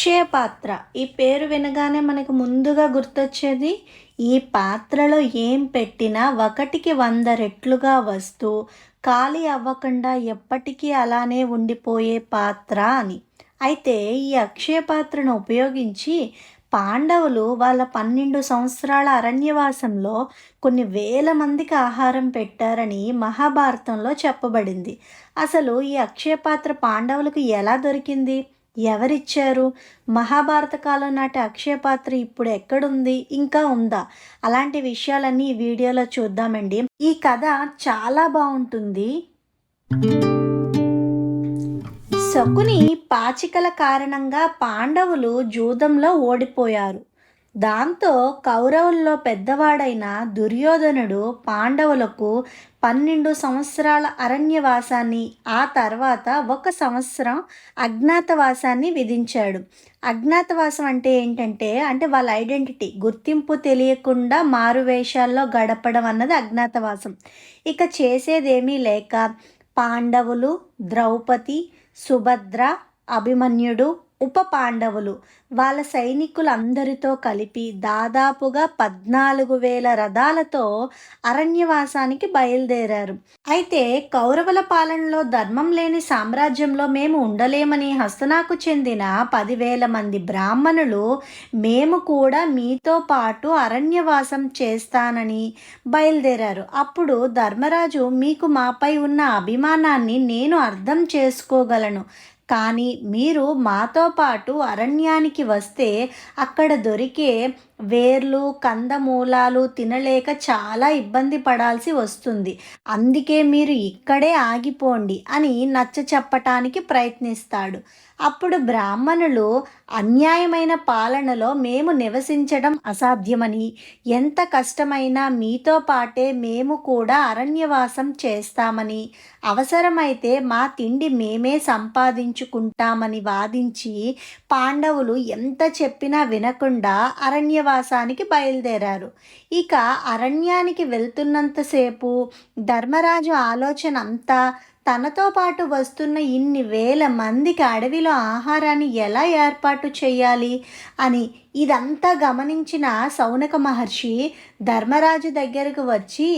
అక్షయ పాత్ర ఈ పేరు వినగానే మనకు ముందుగా గుర్తొచ్చేది ఈ పాత్రలో ఏం పెట్టినా ఒకటికి 100 రెట్లుగా వస్తూ ఖాళీ అవ్వకుండా ఎప్పటికీ అలానే ఉండిపోయే పాత్ర అని. అయితే ఈ అక్షయ పాత్రను ఉపయోగించి పాండవులు వాళ్ళ 12 సంవత్సరాల అరణ్యవాసంలో కొన్ని వేల మందికి ఆహారం పెట్టారని మహాభారతంలో చెప్పబడింది. అసలు ఈ అక్షయ పాత్ర పాండవులకు ఎలా దొరికింది? ఎవరిచ్చారు? మహాభారత కాలం నాటి అక్షయ పాత్ర ఇప్పుడు ఎక్కడుంది? ఇంకా ఉందా? అలాంటి విషయాలన్నీ ఈ వీడియోలో చూద్దామండి. ఈ కథ చాలా బావుంటుంది. శకుని పాచికల కారణంగా పాండవులు జూదంలో ఓడిపోయారు. దాంతో కౌరవుల్లో పెద్దవాడైన దుర్యోధనుడు పాండవులకు 12 సంవత్సరాల అరణ్యవాసాన్ని, ఆ తర్వాత 1 సంవత్సరం అజ్ఞాతవాసాన్ని విధించాడు. అజ్ఞాతవాసం అంటే ఏంటంటే వాళ్ళ ఐడెంటిటీ గుర్తింపు తెలియకుండా మారువేషాల్లో గడపడం అన్నది అజ్ఞాతవాసం. ఇక చేసేదేమీ లేక పాండవులు, ద్రౌపది, సుభద్ర, అభిమన్యుడు, ఉప పాండవులు వాళ్ళ సైనికులందరితో కలిపి దాదాపుగా 14,000 రథాలతో అరణ్యవాసానికి బయలుదేరారు. అయితే కౌరవుల పాలనలో ధర్మం లేని సామ్రాజ్యంలో మేము ఉండలేమని హస్తనాకు చెందిన 10,000 మంది బ్రాహ్మణులు మేము కూడా మీతో పాటు అరణ్యవాసం చేస్తానని బయలుదేరారు. అప్పుడు ధర్మరాజు, మీకు మాపై ఉన్న అభిమానాన్ని నేను అర్థం చేసుకోగలను, కానీ మీరు మాతో పాటు అరణ్యానికి వస్తే అక్కడ దొరికే వేర్లు కందమూలాలు తినలేక చాలా ఇబ్బంది పడాల్సి వస్తుంది. అందుకే మీరు ఇక్కడే ఆగిపోండి అని నచ్చ చెప్పటానికి ప్రయత్నిస్తాడు. అప్పుడు బ్రాహ్మణులు, అన్యాయమైన పాలనలో మేము నివసించడం అసాధ్యమని, ఎంత కష్టమైనా మీతో పాటే మేము కూడా అరణ్యవాసం చేస్తామని, అవసరమైతే మా తిండి మేమే సంపాదించుకుంటామని వాదించి పాండవులు ఎంత చెప్పినా వినకుండా అరణ్యవాసానికి బయలుదేరారు. ఇక అరణ్యానికి వెళ్తున్నంతసేపు ధర్మరాజు ఆలోచన అంతా తనతో పాటు వస్తున్న ఇన్ని వేల మందికి అడవిలో ఆహారాన్ని ఎలా ఏర్పాటు చేయాలి అని. ఇదంతా గమనించిన శౌనక మహర్షి ధర్మరాజు దగ్గరకు వచ్చి,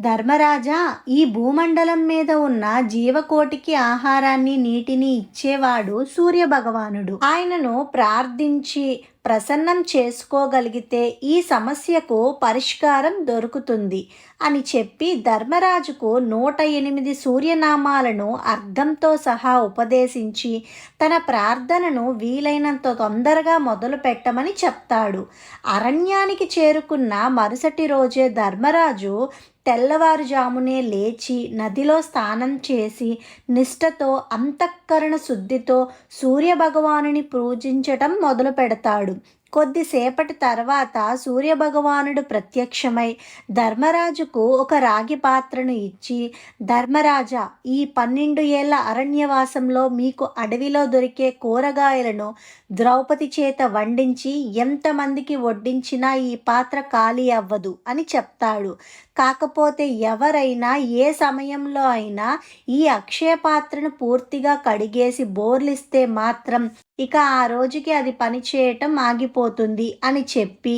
ధర్మరాజా, ఈ భూమండలం మీద ఉన్న జీవకోటికి ఆహారాన్ని నీటిని ఇచ్చేవాడు సూర్యభగవానుడు. ఆయనను ప్రార్థించి ప్రసన్నం చేసుకోగలిగితే ఈ సమస్యకు పరిష్కారం దొరుకుతుంది అని చెప్పి ధర్మరాజుకు 108 సూర్యనామాలను అర్థంతో సహా ఉపదేశించి తన ప్రార్థనను వీలైనంత తొందరగా మొదలు పెట్టమని చెప్తాడు. అరణ్యానికి చేరుకున్న మరుసటి రోజే ధర్మరాజు తెల్లవారుజామునే లేచి నదిలో స్నానం చేసి నిష్ఠతో అంతఃకరణ శుద్ధితో సూర్యభగవానుని పూజించటం మొదలు పెడతాడు. కొద్దిసేపటి తర్వాత సూర్యభగవానుడు ప్రత్యక్షమై ధర్మరాజుకు ఒక రాగి పాత్రను ఇచ్చి, ధర్మరాజా, ఈ 12 ఏళ్ల అరణ్యవాసంలో మీకు అడవిలో దొరికే కూరగాయలను ద్రౌపది చేత వండించి ఎంతమందికి వడ్డించినా ఈ పాత్ర ఖాళీ అవ్వదు అని చెప్తాడు. కాకపోతే ఎవరైనా ఏ సమయంలో అయినా ఈ అక్షయ పాత్రను పూర్తిగా కడిగేసి బోర్లిస్తే మాత్రం ఇక ఆ రోజుకి అది పనిచేయటం ఆగిపోతుంది అని చెప్పి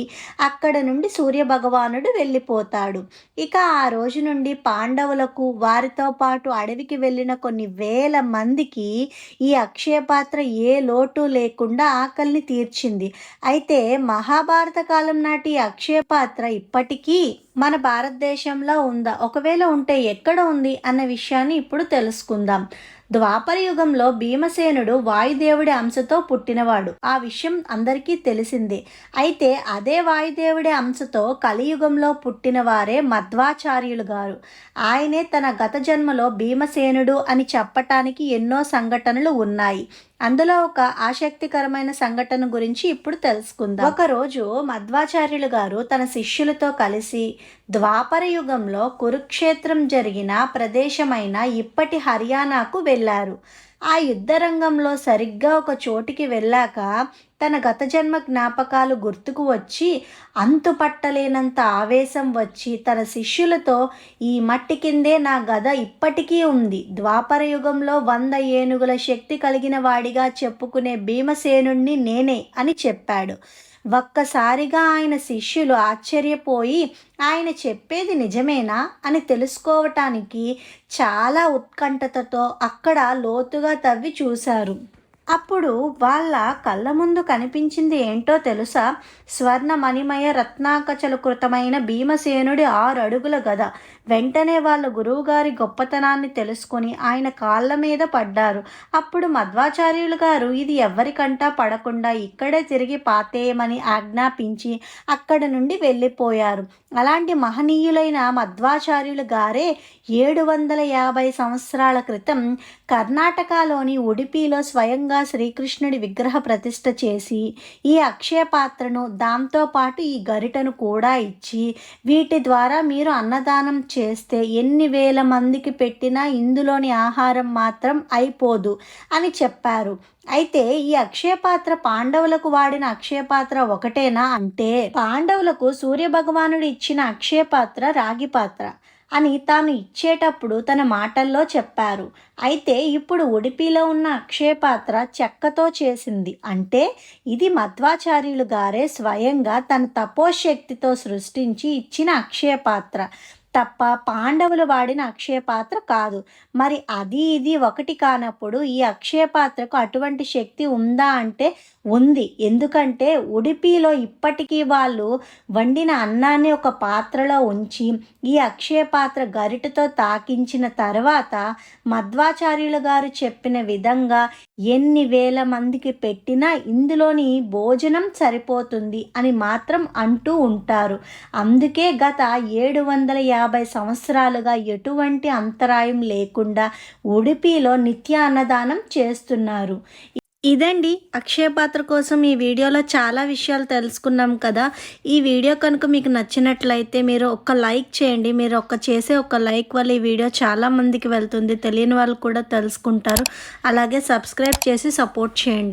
అక్కడ నుండి సూర్యభగవానుడు వెళ్ళిపోతాడు. ఇక ఆ రోజు నుండి పాండవులకు, వారితో పాటు అడవికి వెళ్ళిన కొన్ని వేల మందికి ఈ అక్షయ పాత్ర ఏ లోటు లేకుండా ఆకలిని తీర్చింది. అయితే మహాభారత కాలం నాటి అక్షయ పాత్ర ఇప్పటికీ మన భారతదేశంలో ఉందా? ఒకవేళ ఉంటే ఎక్కడ ఉంది అన్న విషయాన్ని ఇప్పుడు తెలుసుకుందాం. ద్వాపర యుగంలో భీమసేనుడు వాయుదేవుడి అంశతో పుట్టినవాడు. ఆ విషయం అందరికీ తెలిసిందే. అయితే అదే వాయుదేవుడి అంశతో కలియుగంలో పుట్టిన వారే మధ్వాచార్యులు గారు. ఆయనే తన గత జన్మలో భీమసేనుడు అని చెప్పటానికి ఎన్నో సంఘటనలు ఉన్నాయి. అందులో ఒక ఆసక్తికరమైన సంఘటన గురించి ఇప్పుడు తెలుసుకుందాం. ఒకరోజు మధ్వాచార్యులు గారు తన శిష్యులతో కలిసి ద్వాపర యుగంలో కురుక్షేత్రం జరిగిన ప్రదేశమైన ఇప్పటి హర్యానాకు వెళ్ళారు. ఆ యుద్ధ రంగంలో సరిగ్గా ఒక చోటికి వెళ్ళాక తన గత జన్మ జ్ఞాపకాలు గుర్తుకు వచ్చి అంతుపట్టలేనంత ఆవేశం వచ్చి తన శిష్యులతో, ఈ మట్టి కిందే నా గద ఇప్పటికీ ఉంది. ద్వాపర యుగంలో 100 ఏనుగుల శక్తి కలిగిన వాడిగా చెప్పుకునే భీమసేనుణ్ణి నేనే అని చెప్పాడు. ఒక్కసారిగా ఆయన శిష్యులు ఆశ్చర్యపోయి ఆయన చెప్పేది నిజమేనా అని తెలుసుకోవటానికి చాలా ఉత్కంఠతతో అక్కడ లోతుగా తవ్వి చూశారు. అప్పుడు వాళ్ళ కళ్ళ ముందు కనిపించింది ఏంటో తెలుసా? స్వర్ణ మణిమయ రత్నాకచలకృతమైన భీమసేనుడి 6 అడుగుల గద. వెంటనే వాళ్ళ గురువుగారి గొప్పతనాన్ని తెలుసుకొని ఆయన కాళ్ళ మీద పడ్డారు. అప్పుడు మధ్వాచార్యులు గారు ఇది ఎవరికంటా పడకుండా ఇక్కడే తిరిగి పాతేయమని ఆజ్ఞాపించి అక్కడి నుండి వెళ్ళిపోయారు. అలాంటి మహనీయులైన మధ్వాచార్యులు గారే 750 సంవత్సరాల క్రితం కర్ణాటకలోని ఉడిపిలో స్వయంగా శ్రీకృష్ణుడి విగ్రహ ప్రతిష్ఠ చేసి ఈ అక్షయ పాత్రను దాంతోపాటు ఈ గరిటను కూడా ఇచ్చి, వీటి ద్వారా మీరు అన్నదానం చేస్తే ఎన్ని వేల మందికి పెట్టినా ఇందులోని ఆహారం మాత్రం అయిపోదు అని చెప్పారు. అయితే ఈ అక్షయపాత్ర పాండవులకు వాడిన అక్షయపాత్ర ఒకటేనా అంటే, పాండవులకు సూర్యభగవానుడు ఇచ్చిన అక్షయపాత్ర రాగి పాత్ర అని తాను ఇచ్చేటప్పుడు తన మాటల్లో చెప్పారు. అయితే ఇప్పుడు ఉడిపిలో ఉన్న అక్షయపాత్ర చెక్కతో చేసింది. అంటే ఇది మధ్వాచార్యులు గారే స్వయంగా తన తపోశక్తితో సృష్టించి ఇచ్చిన అక్షయపాత్ర తప్ప పాండవులు వాడిన అక్షయ పాత్ర కాదు. మరి అది ఇది ఒకటి కానప్పుడు ఈ అక్షయ పాత్రకు అటువంటి శక్తి ఉందా అంటే ఉంది. ఎందుకంటే ఉడిపిలో ఇప్పటికీ వాళ్ళు వండిన అన్నాన్ని ఒక పాత్రలో ఉంచి ఈ అక్షయ పాత్ర గరిటతో తాకించిన తర్వాత మధ్వాచార్యులు గారు చెప్పిన విధంగా ఎన్ని వేల మందికి పెట్టినా ఇందులోని భోజనం సరిపోతుంది అని మాత్రం అంటూ ఉంటారు. అందుకే గత 750 సంవత్సరాలుగా ఎటువంటి అంతరాయం లేకుండా ఉడిపిలో నిత్య అన్నదానం చేస్తున్నారు. ఇదండి అక్షయ పాత్ర కోసం ఈ వీడియోలో చాలా విషయాలు తెలుసుకున్నాం కదా. ఈ వీడియో కనుక మీకు నచ్చినట్లయితే మీరు ఒక లైక్ చేయండి. మీరు చేసే ఒక లైక్ వల్ల ఈ వీడియో చాలా మందికి వెళ్తుంది, తెలియని వాళ్ళు కూడా తెలుసుకుంటారు. అలాగే సబ్స్క్రైబ్ చేసి సపోర్ట్ చేయండి.